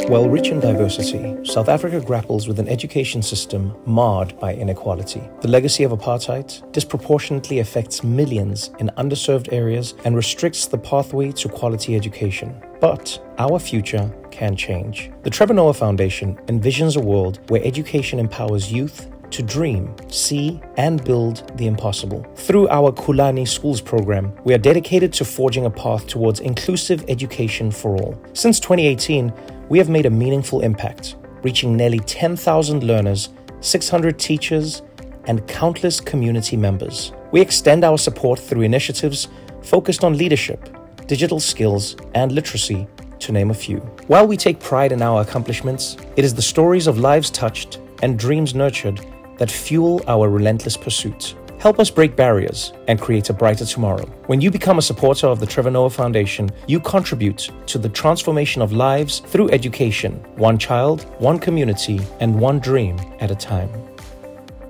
While rich in diversity, South Africa grapples with an education system marred by inequality. The legacy of apartheid disproportionately affects millions in underserved areas and restricts the pathway to quality education. But our future can change. The Trevor Noah Foundation envisions a world where education empowers youth to dream, see, and build the impossible. Through our Khulani Schools Program, we are dedicated to forging a path towards inclusive education for all. Since 2018, we have made a meaningful impact, reaching nearly 10,000 learners, 600 teachers, and countless community members. We extend our support through initiatives focused on leadership, digital skills, and literacy, to name a few. While we take pride in our accomplishments, it is the stories of lives touched and dreams nurtured that fuel our relentless pursuit. Help us break barriers and create a brighter tomorrow. When you become a supporter of the Trevor Noah Foundation, you contribute to the transformation of lives through education, one child, one community, and one dream at a time.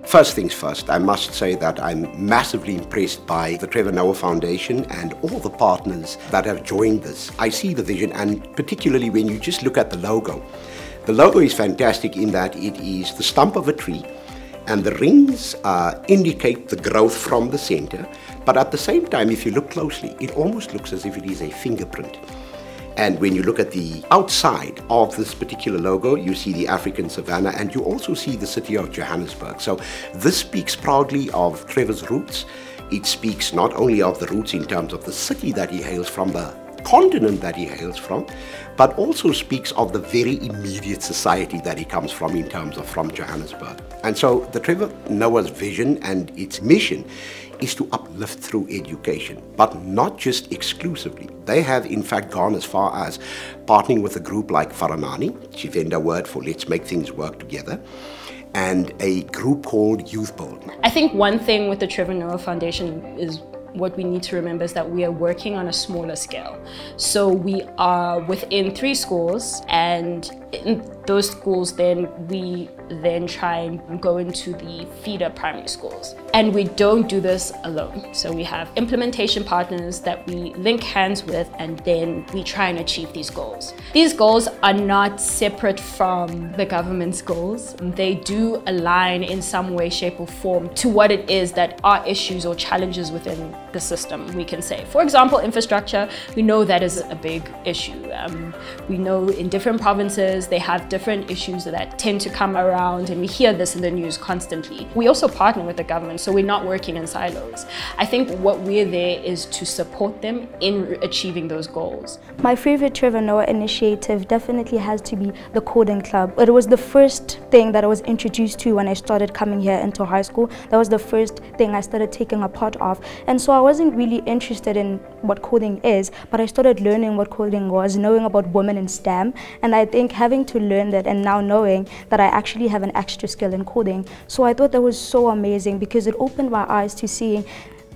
First things first, I must say that I'm massively impressed by the Trevor Noah Foundation and all the partners that have joined this. I see the vision, and particularly when you just look at the logo. The logo is fantastic in that it is the stump of a tree, and the rings indicate the growth from the center. But at the same time, if you look closely, it almost looks as if it is a fingerprint. And when you look at the outside of this particular logo, you see the African savanna, and you also see the city of Johannesburg. So this speaks proudly of Trevor's roots. It speaks not only of the roots in terms of the city that he hails from, the continent that he hails from, but also speaks of the very immediate society that he comes from in terms of from Johannesburg. And so the Trevor Noah's vision and its mission is to uplift through education, but not just exclusively. They have in fact gone as far as partnering with a group like Faranani, Chivenda word for let's make things work together, and a group called Youth Bold. I think one thing with the Trevor Noah Foundation is what we need to remember is that we are working on a smaller scale. So we are within 3 schools, and in those schools we then try and go into the feeder primary schools. And we don't do this alone. So we have implementation partners that we link hands with, and then we try and achieve these goals. These goals are not separate from the government's goals. They do align in some way, shape or form to what it is that are issues or challenges within the system, we can say. For example, infrastructure, we know that is a big issue. We know in different provinces, they have different issues that tend to come around, and we hear this in the news constantly. We also partner with the government, so we're not working in silos. I think what we're there is to support them in achieving those goals. My favorite Trevor Noah initiative definitely has to be the coding club. It was the first thing that I was introduced to when I started coming here into high school. That was the first thing I started taking a part of. And so I wasn't really interested in what coding is, but I started learning what coding was, knowing about women in STEM. And I think having to learn that and now knowing that I actually have an extra skill in coding. So I thought that was so amazing because it opened my eyes to seeing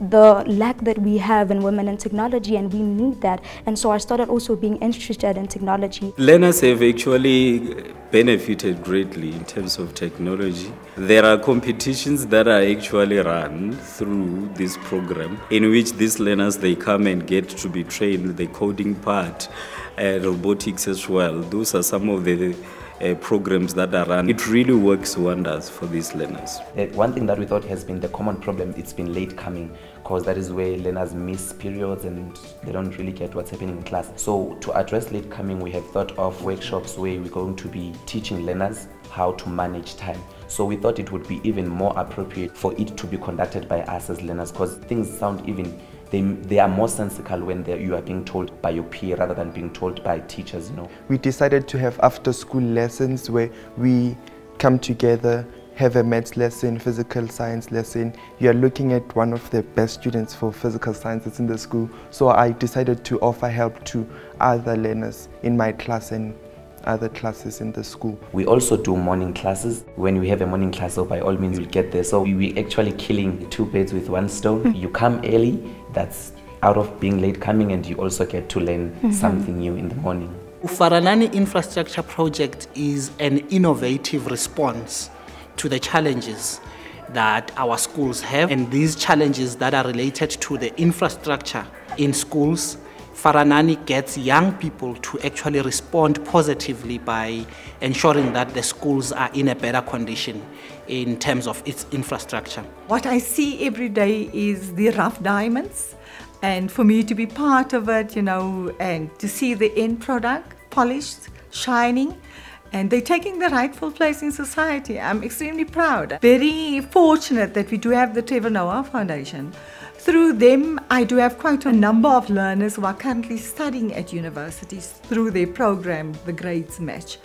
the lack that we have in women in technology, and we need that. And so I started also being interested in technology. Learners have actually benefited greatly in terms of technology. There are competitions that are actually run through this program in which these learners, they come and get to be trained, the coding part, robotics as well. Those are some of the programs that are run. It really works wonders for these learners. One thing that we thought has been the common problem, it's been late coming, because that is where learners miss periods and they don't really get what's happening in class. So to address late coming, we have thought of workshops where we're going to be teaching learners how to manage time. So we thought it would be even more appropriate for it to be conducted by us as learners, because things sound even they are more sensical when you are being told by your peer rather than being told by teachers, you know. We decided to have after-school lessons where we come together, have a maths lesson, physical science lesson. You are looking at one of the best students for physical sciences in the school. So I decided to offer help to other learners in my class and other classes in the school. We also do morning classes. When we have a morning class, so by all means you'll get there. So we're actually killing 2 birds with 1 stone. You come early, that's out of being late coming, and you also get to learn something new in the morning. Faranani Infrastructure Project is an innovative response to the challenges that our schools have, and these challenges that are related to the infrastructure in schools Faranani gets young people to actually respond positively by ensuring that the schools are in a better condition in terms of its infrastructure. What I see every day is the rough diamonds, and for me to be part of it, and to see the end product polished, shining, and they're taking the rightful place in society. I'm extremely proud. Very fortunate that we do have the Trevor Noah Foundation. Through them, I do have quite a number of learners who are currently studying at universities. Through their program, the grades match.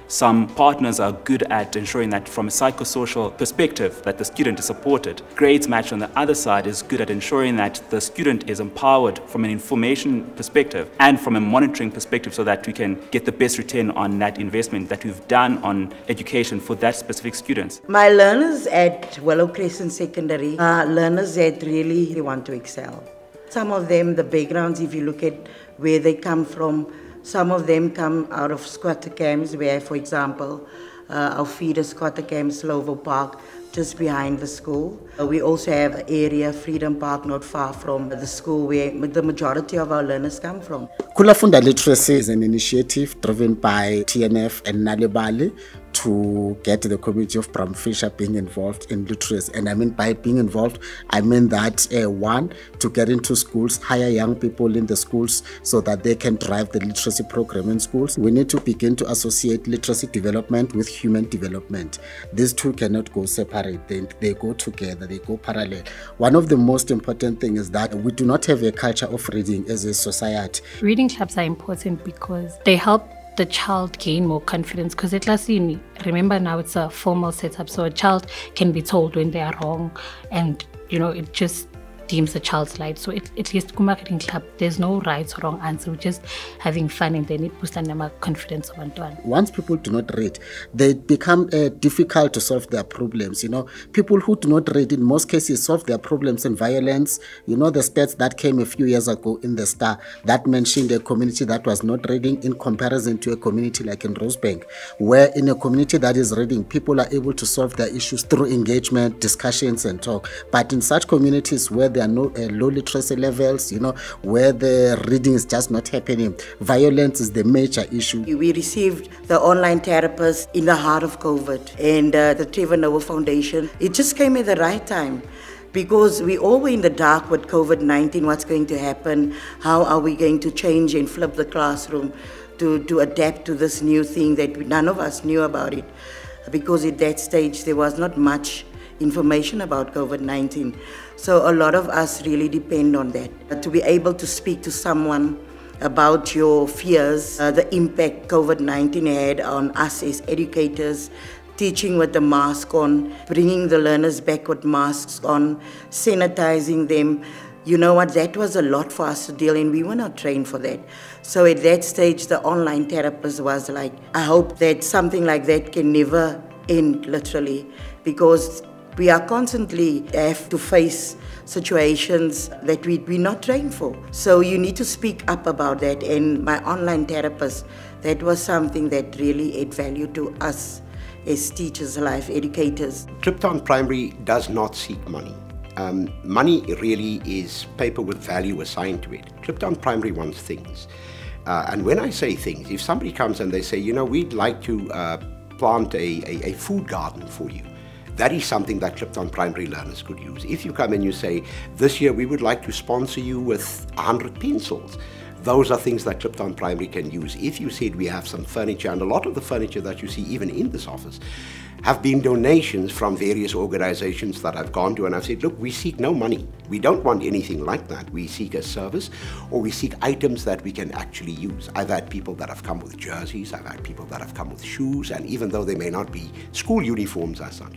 Some partners are good at ensuring that from a psychosocial perspective that the student is supported. Grades Match on the other side is good at ensuring that the student is empowered from an information perspective and from a monitoring perspective so that we can get the best return on that investment that we've done on education for that specific students. My learners at Willow Crescent Secondary are learners that really want to excel. Some of them, the backgrounds, if you look at where they come from, some of them come out of squatter camps where, for example, our feeder squatter camp, Slovo Park, just behind the school. We also have an area, Freedom Park, not far from the school where the majority of our learners come from. Kulafunda Literacy is an initiative driven by TNF and Nalibali to get the community of Bramfisher being involved in literacy. And I mean by being involved, I mean that one, to get into schools, hire young people in the schools so that they can drive the literacy program in schools. We need to begin to associate literacy development with human development. These two cannot go separate. They go together, they go parallel. One of the most important things is that we do not have a culture of reading as a society. Reading clubs are important because they help the child gain more confidence, because at last, remember now it's a formal setup, so a child can be told when they are wrong, and it just deems the child's life. So at least Kuma Reading Club, there's no right or wrong answer. We're just having fun, and then it boosts their confidence of one. Once people do not read, they become difficult to solve their problems. People who do not read in most cases solve their problems in violence. The stats that came a few years ago in the Star that mentioned a community that was not reading in comparison to a community like in Rosebank, where in a community that is reading, people are able to solve their issues through engagement, discussions and talk. But in such communities where there are no low literacy levels, where the reading is just not happening, violence is the major issue. We received the online therapist in the heart of COVID, and the Trevor Noah Foundation, it just came at the right time. Because we all were in the dark with COVID-19, what's going to happen, how are we going to change and flip the classroom to adapt to this new thing that none of us knew about it. Because at that stage there was not much information about COVID-19. So a lot of us really depend on that. To be able to speak to someone about your fears, the impact COVID-19 had on us as educators, teaching with the mask on, bringing the learners back with masks on, sanitizing them. You know what, that was a lot for us to deal in. We were not trained for that. So at that stage, the online therapist was like, I hope that something like that can never end, literally, because we are constantly have to face situations that we're not trained for. So you need to speak up about that. And my online therapist, that was something that really added value to us as teachers, life educators. Kliptown Primary does not seek money. Money really is paper with value assigned to it. Kliptown Primary wants things. And when I say things, if somebody comes and they say, we'd like to plant a food garden for you, that is something that Kliptown Primary learners could use. If you come and you say, this year we would like to sponsor you with 100 pencils, those are things that Kliptown Primary can use. If you said we have some furniture, and a lot of the furniture that you see even in this office have been donations from various organizations that I've gone to, and I've said, look, we seek no money. We don't want anything like that. We seek a service, or we seek items that we can actually use. I've had people that have come with jerseys, I've had people that have come with shoes, and even though they may not be school uniforms as such,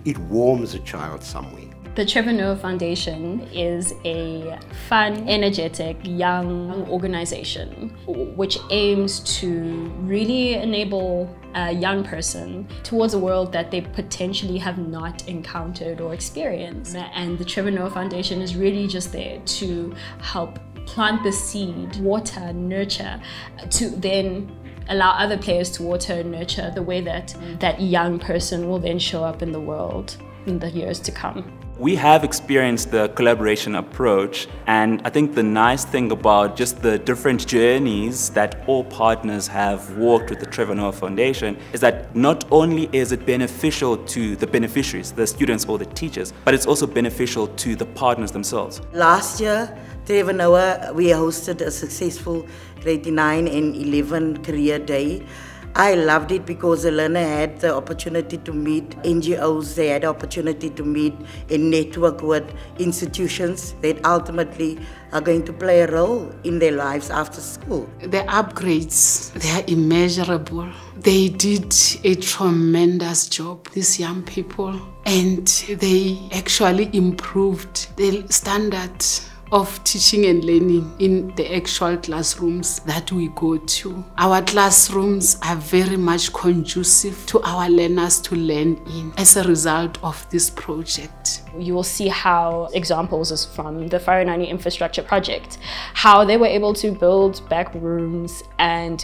it warms a child somewhere. The Trevor Noah Foundation is a fun, energetic, young organization which aims to really enable a young person towards a world that they potentially have not encountered or experienced. And the Trevor Noah Foundation is really just there to help plant the seed, water, nurture, to then allow other players to water and nurture the way that that young person will then show up in the world in the years to come. We have experienced the collaboration approach, and I think the nice thing about just the different journeys that all partners have walked with the Trevor Noah Foundation is that not only is it beneficial to the beneficiaries, the students or the teachers, but it's also beneficial to the partners themselves. Last year, Trevor Noah, we hosted a successful grade 9 and 11 career day. I loved it because the learner had the opportunity to meet NGOs, they had the opportunity to meet and network with institutions that ultimately are going to play a role in their lives after school. The upgrades, they are immeasurable. They did a tremendous job, these young people, and they actually improved the standard of teaching and learning in the actual classrooms that we go to. Our classrooms are very much conducive to our learners to learn in as a result of this project. You will see how examples is from the Farinani infrastructure project, how they were able to build back rooms and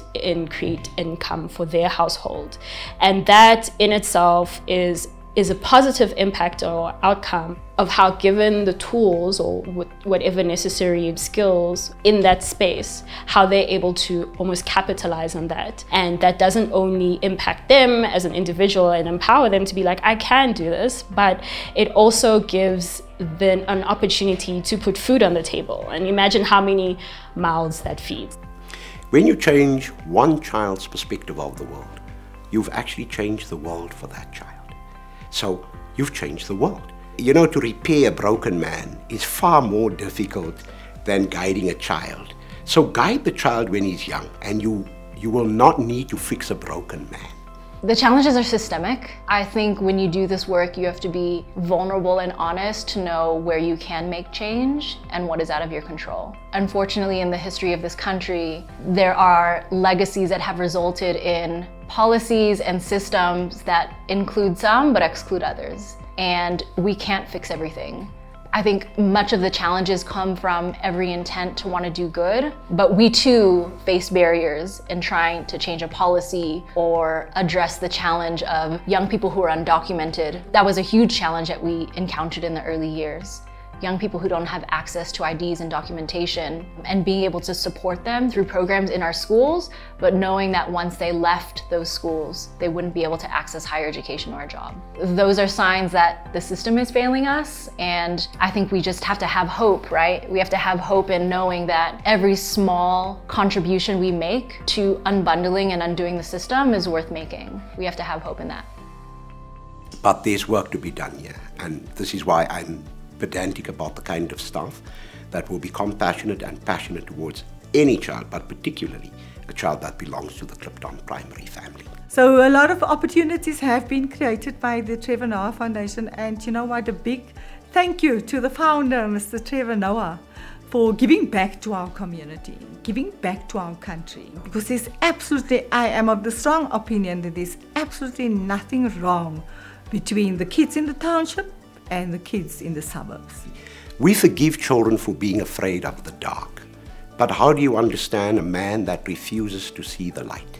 create income for their household. And that in itself is a positive impact or outcome of how, given the tools or whatever necessary skills in that space, how they're able to almost capitalize on that. And that doesn't only impact them as an individual and empower them to be like, I can do this, but it also gives them an opportunity to put food on the table. And imagine how many mouths that feeds. When you change one child's perspective of the world, you've actually changed the world for that child. So you've changed the world. You know, to repair a broken man is far more difficult than guiding a child. So guide the child when he's young, and you will not need to fix a broken man. The challenges are systemic. I think when you do this work, you have to be vulnerable and honest to know where you can make change and what is out of your control. Unfortunately, in the history of this country, there are legacies that have resulted in policies and systems that include some but exclude others. And we can't fix everything. I think much of the challenges come from every intent to want to do good, but we too face barriers in trying to change a policy or address the challenge of young people who are undocumented. That was a huge challenge that we encountered in the early years. Young people who don't have access to IDs and documentation, and being able to support them through programs in our schools, but knowing that once they left those schools, they wouldn't be able to access higher education or a job. Those are signs that the system is failing us, and I think we just have to have hope, right? We have to have hope in knowing that every small contribution we make to unbundling and undoing the system is worth making. We have to have hope in that. But there's work to be done here, and this is why I'm pedantic about the kind of staff that will be compassionate and passionate towards any child, but particularly a child that belongs to the Clipton primary family. So a lot of opportunities have been created by the Trevor Noah Foundation, and you know what, a big thank you to the founder, Mr. Trevor Noah, for giving back to our community, giving back to our country. Because there's absolutely, I am of the strong opinion that there's absolutely nothing wrong between the kids in the township and the kids in the suburbs. We forgive children for being afraid of the dark. But how do you understand a man that refuses to see the light?